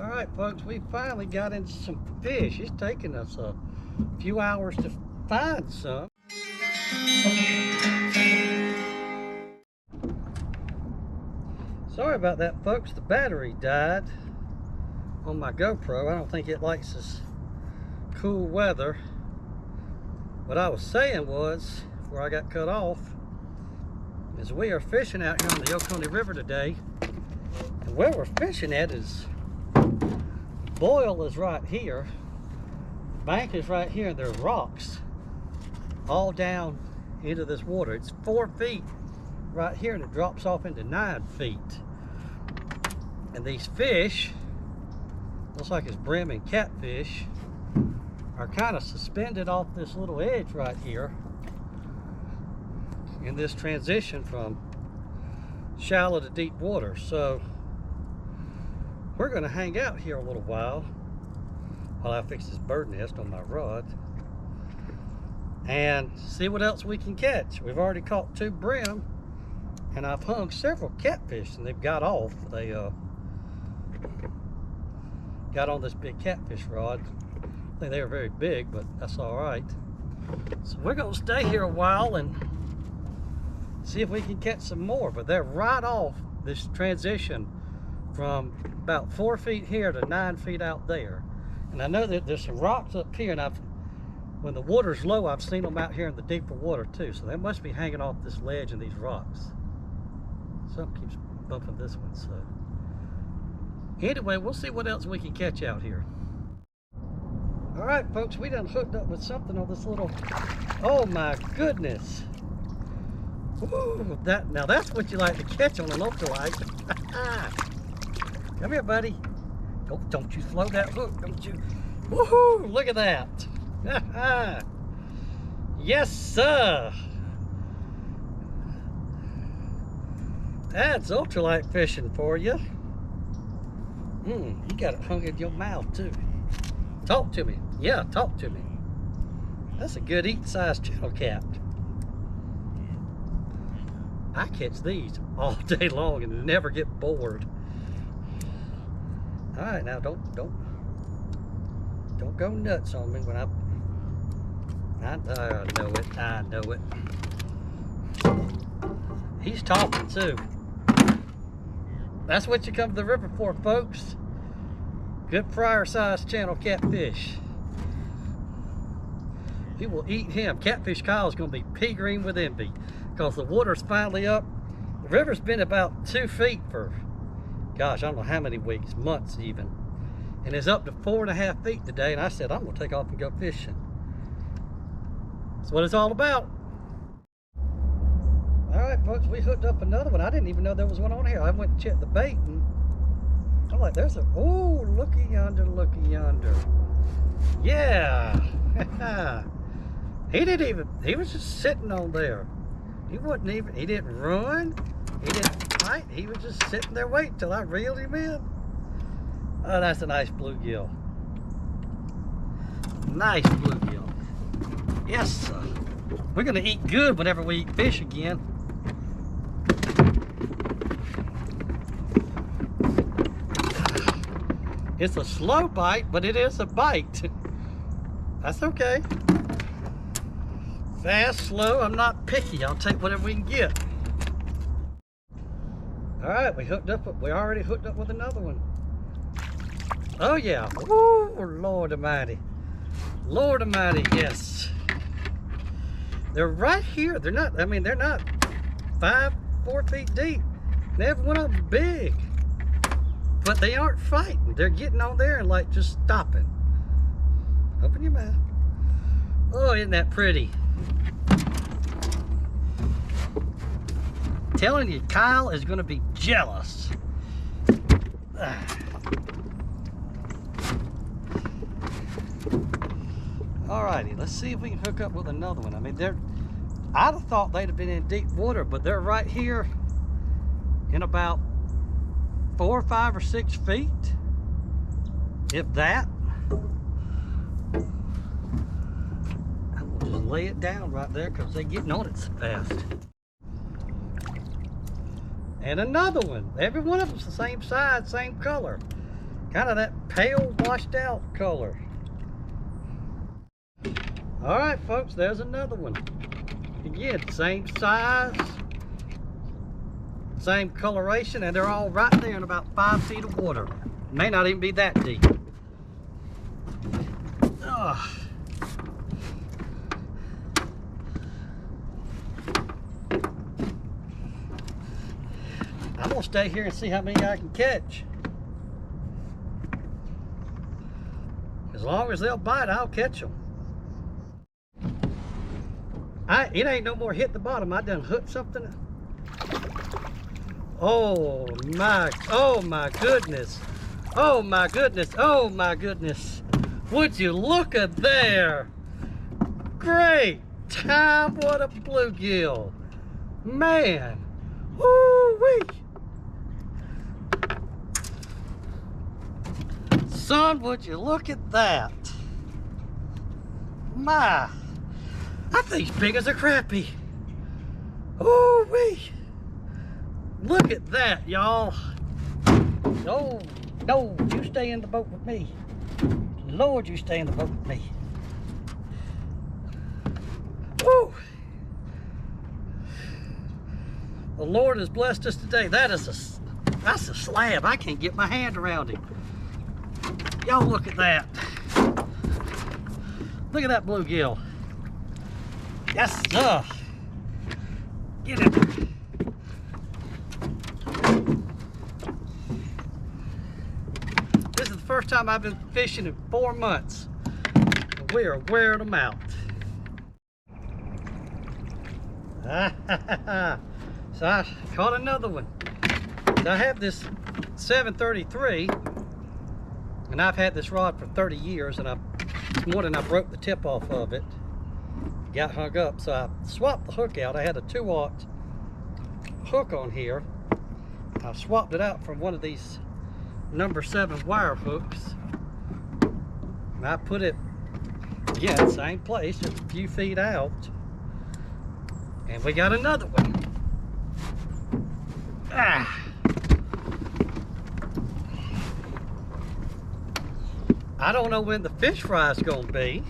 All right, folks, we finally got into some fish. It's taken us a few hours to find some. Sorry about that, folks. The battery died on my GoPro. I don't think it likes this cool weather. What I was saying was, where I got cut off, is we are fishing out here on the Oconee River today. And where we're fishing at is, Boyle is right here, bank is right here, and there's rocks all down into this water. It's 4 feet right here, and it drops off into 9 feet. And these fish, looks like it's bream and catfish, are kind of suspended off this little edge right here in this transition from shallow to deep water. So we're going to hang out here a little while I fix this bird nest on my rod and see what else we can catch. We've already caught 2 bream, and I've hung several catfish, and they've got off. They got on this big catfish rod. I think they were very big, but that's all right. So we're going to stay here a while and see if we can catch some more. But they're right off this transition from about 4 feet here to 9 feet out there. And I know that there's some rocks up here, and when the water's low, I've seen them out here in the deeper water too. So they must be hanging off this ledge and these rocks. Something keeps bumping this one. So anyway, we'll see what else we can catch out here. All right, folks, we done hooked up with something on this little, oh my goodness. Ooh, now that's what you like to catch on an ultralight. Come here, buddy. Don't you throw that hook, don't you? Woohoo, look at that. Yes, sir. That's ultralight fishing for you. You got it hung in your mouth too. Talk to me. Yeah, talk to me. That's a good eat-sized channel cat. I catch these all day long and never get bored. All right, now don't go nuts on me when I know it. He's talking too. That's what you come to the river for, folks. Good fryer-sized channel catfish. We will eat him. Catfish Kyle is going to be pea-green with envy because the water's finally up. The river's been about 2 feet for, gosh, I don't know how many weeks, months even. And it's up to 4.5 feet today, and I said, I'm going to take off and go fishing. That's what it's all about. All right, folks, we hooked up another one. I didn't even know there was one on here. I went to check the bait, and I'm like, there's a, oh, looky yonder, looky yonder. Yeah. He was just sitting on there. He didn't run. He didn't fight. He was just sitting there waiting till I reeled him in. Oh, that's a nice bluegill. Nice bluegill. Yes, sir. We're gonna eat good whenever we eat fish again. It's a slow bite, but it is a bite. That's okay. Fast, slow, I'm not picky. I'll take whatever we can get. All right, we already hooked up with another one. Oh yeah, oh Lord Almighty. Lord Almighty, yes. They're right here. They're not 4 feet deep. Every one of them big. But they aren't fighting. They're getting on there and like just stopping. Open your mouth. Oh, isn't that pretty? Telling you, Kyle is going to be jealous. Alrighty, let's see if we can hook up with another one. I mean, I'd have thought they'd have been in deep water, but they're right here in about 4, 5, or 6 feet, if that. I will just lay it down right there because they're getting on it so fast. And another one. Every one of them's the same size, same color. Kind of that pale washed out color. All right, folks, there's another one. Again, same size, same coloration, and they're all right there in about 5 feet of water. May not even be that deep. Ugh. I'm gonna stay here and see how many I can catch. As long as they'll bite, I'll catch them. It ain't no more hit the bottom. I done hooked something. Oh my goodness. Oh my goodness. Oh my goodness. Would you look at there? Great time. What a bluegill. Man. Woo-wee. Son, would you look at that? My. I think he's big as a crappie. Ooh-wee. Look at that, y'all. No, no, you stay in the boat with me. Lord, you stay in the boat with me. Woo. The Lord has blessed us today. That's a slab. I can't get my hand around him. Y'all look at that. Look at that bluegill. Yes, sir. Get it. This is the first time I've been fishing in 4 months. We are wearing them out. So I caught another one. So I have this 733, and I've had this rod for 30 years, and this morning I broke the tip off of it. Got hung up, so I swapped the hook out. I had a 2-aught hook on here. I swapped it out from one of these number 7 wire hooks, and I put it, again, same place, just a few feet out, and we got another one. I don't know when the fish fry is going to be,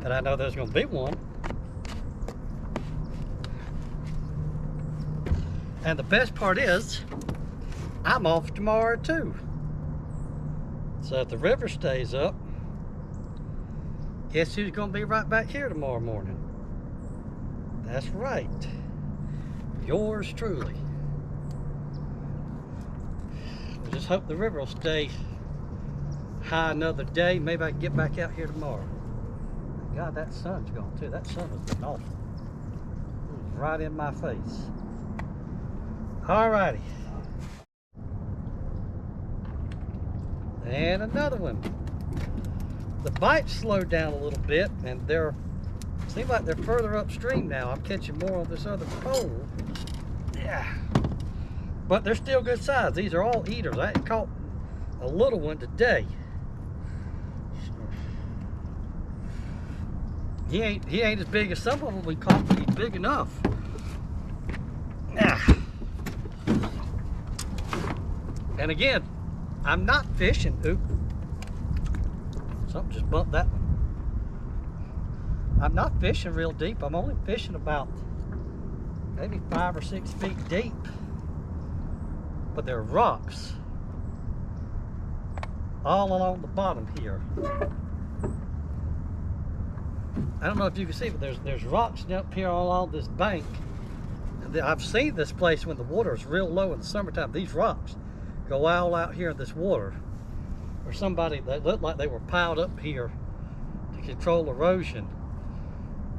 but I know there's going to be one. And the best part is, I'm off tomorrow too. So if the river stays up, guess who's going to be right back here tomorrow morning? That's right. Yours truly. I just hope the river will stay high another day. Maybe I can get back out here tomorrow. God, that sun's gone too. That sun has been awful. Right in my face. Alrighty. And another one. The bites slowed down a little bit, and seems like they're further upstream now. I'm catching more on this other pole. Yeah. But they're still good size. These are all eaters. I ain't caught a little one today. He ain't as big as some of them we caught, but he's big enough. Ah. And again, I'm not fishing. Oop. Something just bumped that one. I'm not fishing real deep. I'm only fishing about maybe 5 or 6 feet deep. But there are rocks all along the bottom here. I don't know if you can see, but there's rocks up here along this bank. And I've seen this place when the water is real low in the summertime. These rocks go all out here in this water. Or they looked like they were piled up here to control erosion.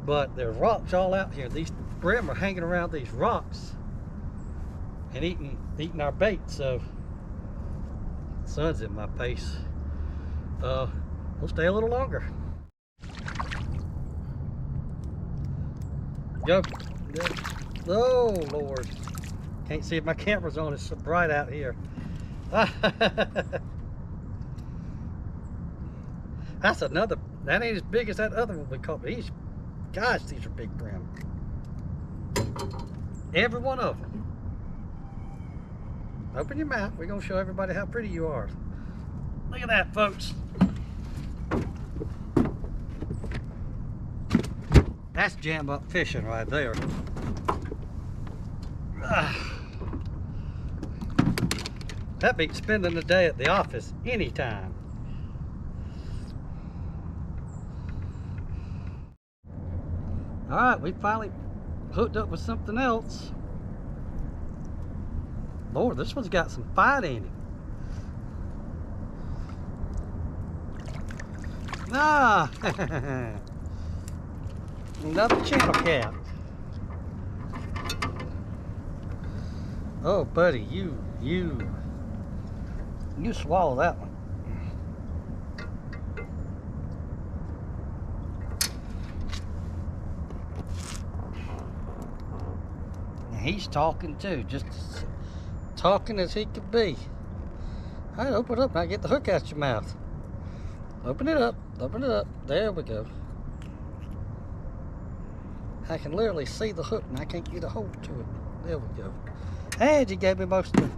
But there's rocks all out here. These brim are hanging around these rocks and eating our bait. So the sun's in my face. We'll stay a little longer. Go. Oh Lord, can't see if my camera's on. It's so bright out here. That's another. That ain't as big as that other one we caught. But gosh, these are big brim. Every one of them. Open your mouth. We're going to show everybody how pretty you are. Look at that, folks. That's jam up fishing right there. That beats spending the day at the office anytime. All right, we finally hooked up with something else. Lord, this one's got some fight in it. Ah, another channel cat. Oh, buddy, you swallow that one. And he's talking too, just as talking as he could be. All right, open it up. Now get the hook out your mouth. Open it up. Open it up. There we go. I can literally see the hook and I can't get a hold to it. There we go. And you gave me most of,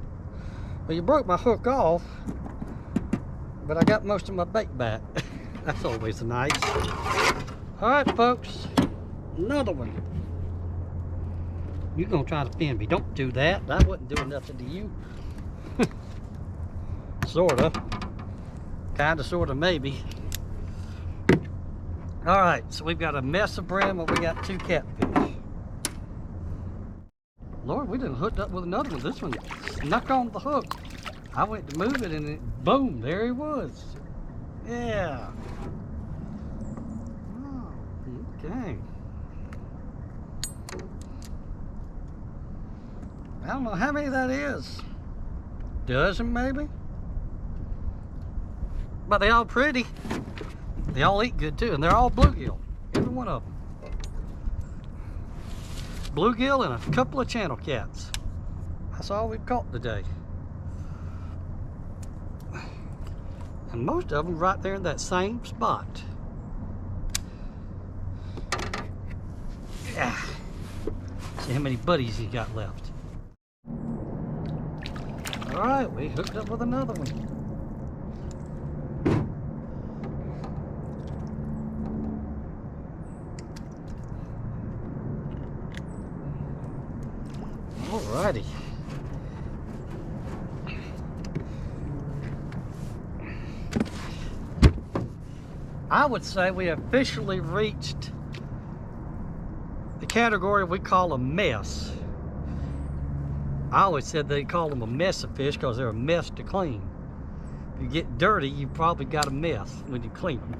well, you broke my hook off, but I got most of my bait back. That's always nice. All right, folks, another one. You're gonna try to fin me. Don't do that. I wasn't doing nothing to you. Sorta. Kinda, sorta, maybe. All right, so we've got a mess of bream and we got 2 catfish. Lord, we done hooked up with another one. This one snuck on the hook. I went to move it and it, boom, there he was. Yeah. Oh, okay. I don't know how many that is. Dozen maybe? But they all pretty. They all eat good too, and they're all bluegill. Every one of them. Bluegill and a couple of channel cats. That's all we've caught today. And most of them right there in that same spot. Yeah. See how many buddies he got left. All right, we hooked up with another one. Alrighty. I would say we officially reached the category we call a mess. I always said they call them a mess of fish because they're a mess to clean. If you get dirty, you probably got a mess when you clean them.